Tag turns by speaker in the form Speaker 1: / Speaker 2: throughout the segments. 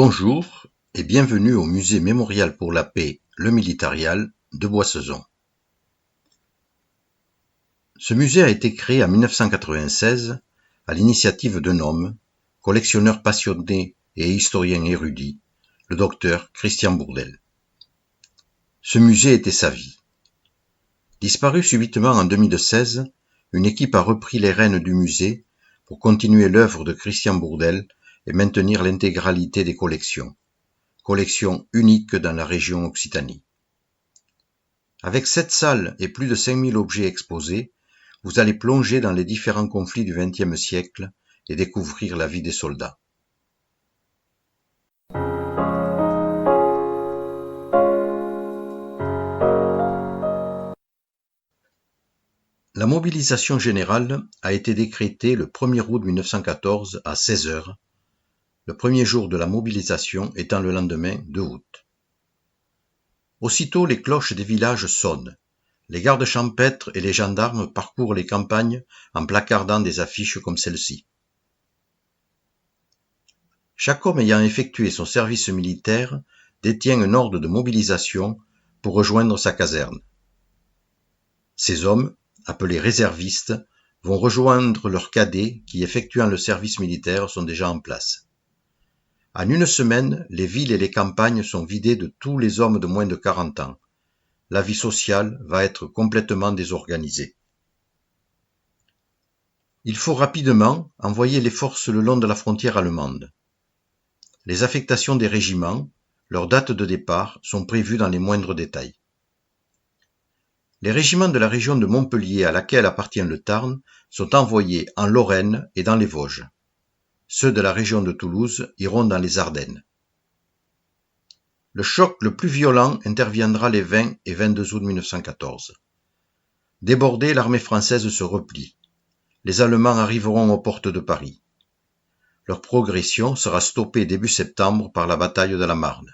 Speaker 1: Bonjour et bienvenue au Musée mémorial pour la paix Le Militarial de Boissezon. Ce musée a été créé en 1996 à l'initiative d'un homme, collectionneur passionné et historien érudit, le docteur Christian Bourdelle. Ce musée était sa vie. Disparu subitement en 2016, une équipe a repris les rênes du musée pour continuer l'œuvre de Christian Bourdelle et maintenir l'intégralité des collections uniques dans la région Occitanie. Avec 7 salles et plus de 5000 objets exposés, vous allez plonger dans les différents conflits du XXe siècle et découvrir la vie des soldats. La mobilisation générale a été décrétée le 1er août 1914 à 16 h, le premier jour de la mobilisation étant le lendemain 2 août. Aussitôt les cloches des villages sonnent. Les gardes champêtres et les gendarmes parcourent les campagnes en placardant des affiches comme celle-ci. Chaque homme ayant effectué son service militaire détient un ordre de mobilisation pour rejoindre sa caserne. Ces hommes, appelés réservistes, vont rejoindre leurs cadets qui, effectuant le service militaire, sont déjà en place. En une semaine, les villes et les campagnes sont vidées de tous les hommes de moins de 40 ans. La vie sociale va être complètement désorganisée. Il faut rapidement envoyer les forces le long de la frontière allemande. Les affectations des régiments, leurs dates de départ sont prévues dans les moindres détails. Les régiments de la région de Montpellier à laquelle appartient le Tarn sont envoyés en Lorraine et dans les Vosges. Ceux de la région de Toulouse iront dans les Ardennes. Le choc le plus violent interviendra les 20 et 22 août 1914. Débordée, l'armée française se replie. Les Allemands arriveront aux portes de Paris. Leur progression sera stoppée début septembre par la bataille de la Marne.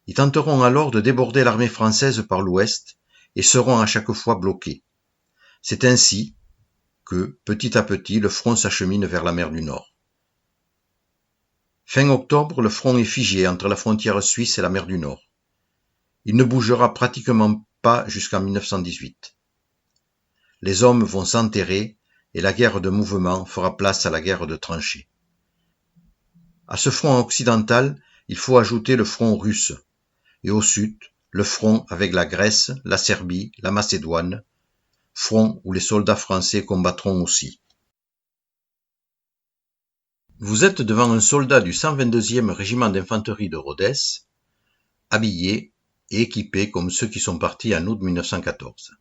Speaker 1: Ils tenteront alors de déborder l'armée française par l'ouest et seront à chaque fois bloqués. C'est ainsi que, petit à petit, le front s'achemine vers la mer du Nord. Fin octobre, le front est figé entre la frontière suisse et la mer du Nord. Il ne bougera pratiquement pas jusqu'en 1918. Les hommes vont s'enterrer et la guerre de mouvement fera place à la guerre de tranchées. À ce front occidental, il faut ajouter le front russe, et au sud, le front avec la Grèce, la Serbie, la Macédoine, front où les soldats français combattront aussi. Vous êtes devant un soldat du 122e régiment d'infanterie de Rodez, habillé et équipé comme ceux qui sont partis en août 1914.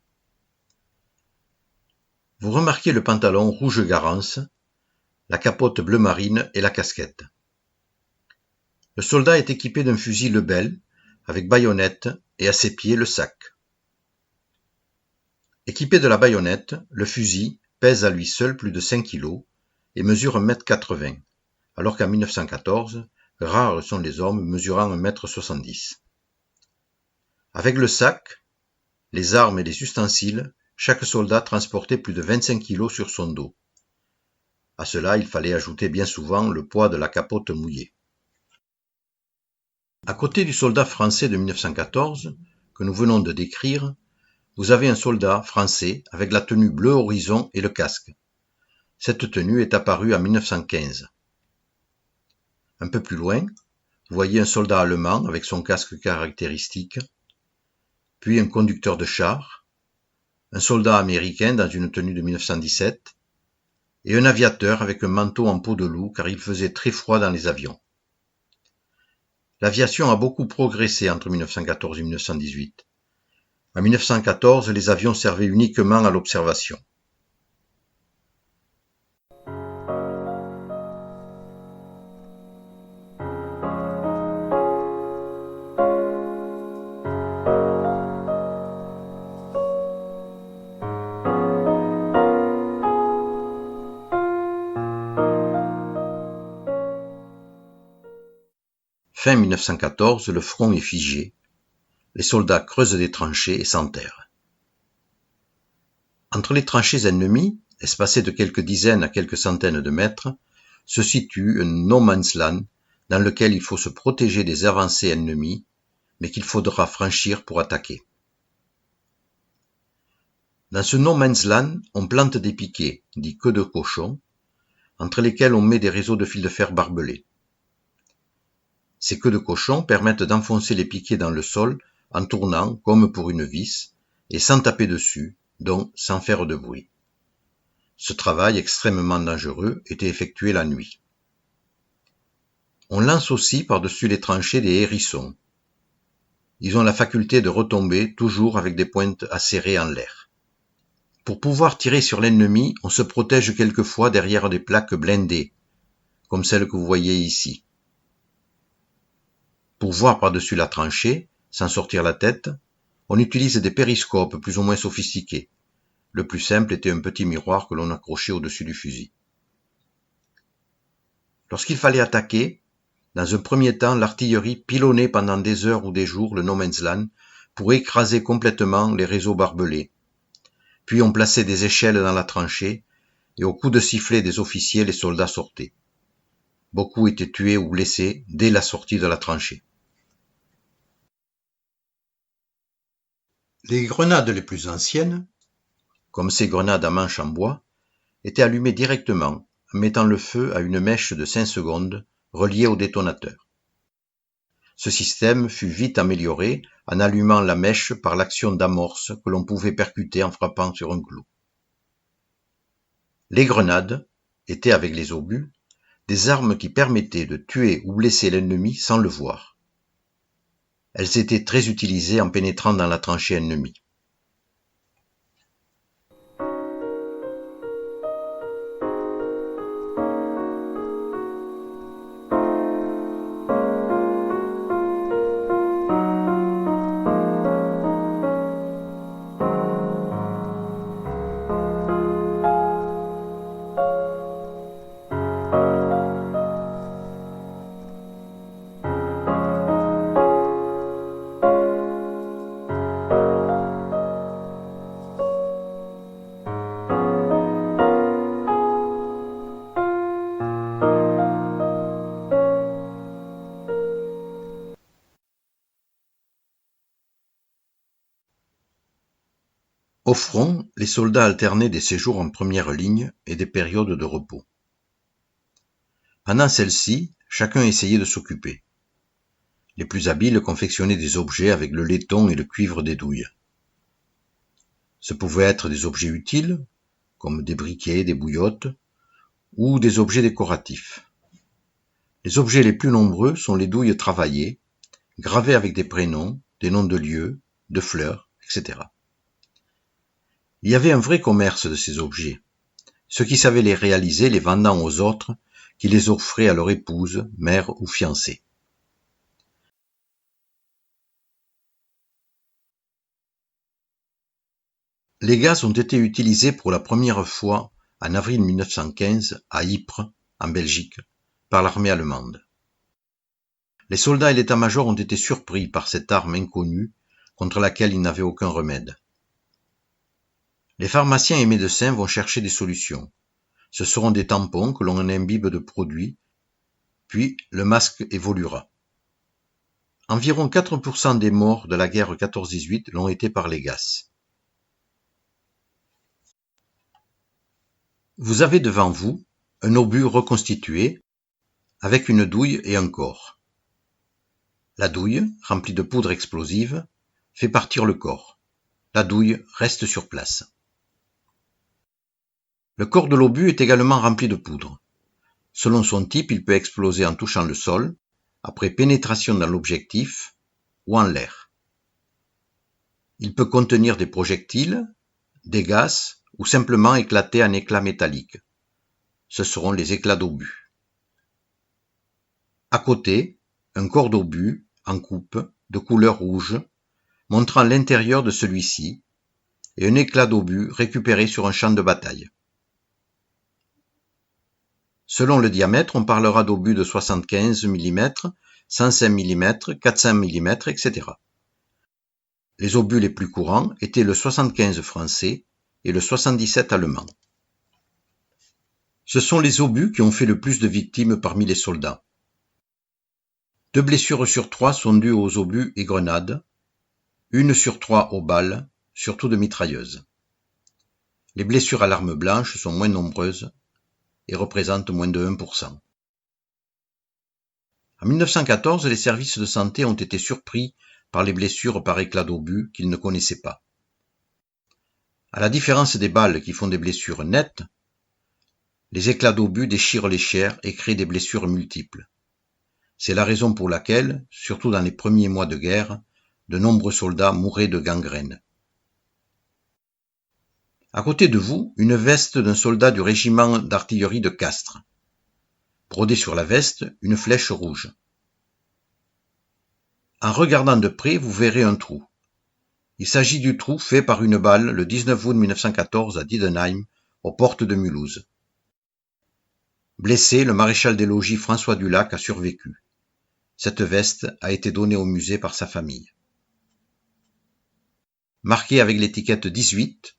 Speaker 1: Vous remarquez le pantalon rouge garance, la capote bleu marine et la casquette. Le soldat est équipé d'un fusil Lebel avec baïonnette et à ses pieds le sac. Équipé de la baïonnette, le fusil pèse à lui seul plus de 5 kg et mesure 1,80 m, alors qu'en 1914, rares sont les hommes mesurant 1,70 m. Avec le sac, les armes et les ustensiles, chaque soldat transportait plus de 25 kg sur son dos. À cela, il fallait ajouter bien souvent le poids de la capote mouillée. À côté du soldat français de 1914, que nous venons de décrire, vous avez un soldat français avec la tenue bleu horizon et le casque. Cette tenue est apparue en 1915. Un peu plus loin, vous voyez un soldat allemand avec son casque caractéristique, puis un conducteur de char, un soldat américain dans une tenue de 1917, et un aviateur avec un manteau en peau de loup car il faisait très froid dans les avions. L'aviation a beaucoup progressé entre 1914 et 1918. En 1914, les avions servaient uniquement à l'observation. Fin 1914, le front est figé. Les soldats creusent des tranchées et s'enterrent. Entre les tranchées ennemies, espacées de quelques dizaines à quelques centaines de mètres, se situe un no man's land dans lequel il faut se protéger des avancées ennemies, mais qu'il faudra franchir pour attaquer. Dans ce no man's land, on plante des piquets, dits queues de cochon, entre lesquels on met des réseaux de fil de fer barbelés. Ces queues de cochon permettent d'enfoncer les piquets dans le sol en tournant comme pour une vis et sans taper dessus, donc sans faire de bruit. Ce travail extrêmement dangereux était effectué la nuit. On lance aussi par-dessus les tranchées des hérissons. Ils ont la faculté de retomber toujours avec des pointes acérées en l'air. Pour pouvoir tirer sur l'ennemi, on se protège quelquefois derrière des plaques blindées, comme celle que vous voyez ici. Pour voir par-dessus la tranchée, sans sortir la tête, on utilise des périscopes plus ou moins sophistiqués. Le plus simple était un petit miroir que l'on accrochait au-dessus du fusil. Lorsqu'il fallait attaquer, dans un premier temps, l'artillerie pilonnait pendant des heures ou des jours le no man's land pour écraser complètement les réseaux barbelés. Puis on plaçait des échelles dans la tranchée et au coup de sifflet des officiers, les soldats sortaient. Beaucoup étaient tués ou blessés dès la sortie de la tranchée. Les grenades les plus anciennes, comme ces grenades à manche en bois, étaient allumées directement en mettant le feu à une mèche de 5 secondes reliée au détonateur. Ce système fut vite amélioré en allumant la mèche par l'action d'amorce que l'on pouvait percuter en frappant sur un clou. Les grenades étaient, avec les obus, des armes qui permettaient de tuer ou blesser l'ennemi sans le voir. Elles étaient très utilisées en pénétrant dans la tranchée ennemie. Au front, les soldats alternaient des séjours en première ligne et des périodes de repos. Pendant celles-ci, chacun essayait de s'occuper. Les plus habiles confectionnaient des objets avec le laiton et le cuivre des douilles. Ce pouvaient être des objets utiles, comme des briquets, des bouillottes, ou des objets décoratifs. Les objets les plus nombreux sont les douilles travaillées, gravées avec des prénoms, des noms de lieux, de fleurs, etc. Il y avait un vrai commerce de ces objets, ceux qui savaient les réaliser les vendant aux autres, qui les offraient à leur épouse, mère ou fiancée. Les gaz ont été utilisés pour la première fois en avril 1915 à Ypres, en Belgique, par l'armée allemande. Les soldats et l'état-major ont été surpris par cette arme inconnue contre laquelle ils n'avaient aucun remède. Les pharmaciens et médecins vont chercher des solutions. Ce seront des tampons que l'on imbibe de produits, puis le masque évoluera. Environ 4% des morts de la guerre 14-18 l'ont été par les gaz. Vous avez devant vous un obus reconstitué avec une douille et un corps. La douille, remplie de poudre explosive, fait partir le corps. La douille reste sur place. Le corps de l'obus est également rempli de poudre. Selon son type, il peut exploser en touchant le sol, après pénétration dans l'objectif ou en l'air. Il peut contenir des projectiles, des gaz ou simplement éclater en éclats métalliques. Ce seront les éclats d'obus. À côté, un corps d'obus en coupe de couleur rouge montrant l'intérieur de celui-ci et un éclat d'obus récupéré sur un champ de bataille. Selon le diamètre, on parlera d'obus de 75 mm, 105 mm, 400 mm, etc. Les obus les plus courants étaient le 75 français et le 77 allemand. Ce sont les obus qui ont fait le plus de victimes parmi les soldats. 2 blessures sur 3 sont dues aux obus et grenades, 1 sur 3 aux balles, surtout de mitrailleuses. Les blessures à l'arme blanche sont moins nombreuses et représentent moins de 1%. En 1914, les services de santé ont été surpris par les blessures par éclat d'obus qu'ils ne connaissaient pas. À la différence des balles qui font des blessures nettes, les éclats d'obus déchirent les chairs et créent des blessures multiples. C'est la raison pour laquelle, surtout dans les premiers mois de guerre, de nombreux soldats mouraient de gangrène. À côté de vous, une veste d'un soldat du régiment d'artillerie de Castres. Brodée sur la veste, une flèche rouge. En regardant de près, vous verrez un trou. Il s'agit du trou fait par une balle le 19 août 1914 à Diedenheim, aux portes de Mulhouse. Blessé, le maréchal des logis François Dulac a survécu. Cette veste a été donnée au musée par sa famille. Marquée avec l'étiquette 18,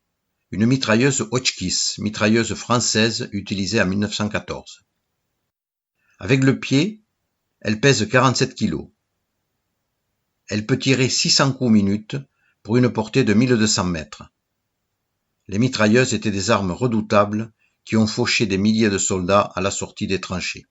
Speaker 1: une mitrailleuse Hotchkiss, mitrailleuse française utilisée en 1914. Avec le pied, elle pèse 47 kg. Elle peut tirer 600 coups minute pour une portée de 1200 mètres. Les mitrailleuses étaient des armes redoutables qui ont fauché des milliers de soldats à la sortie des tranchées.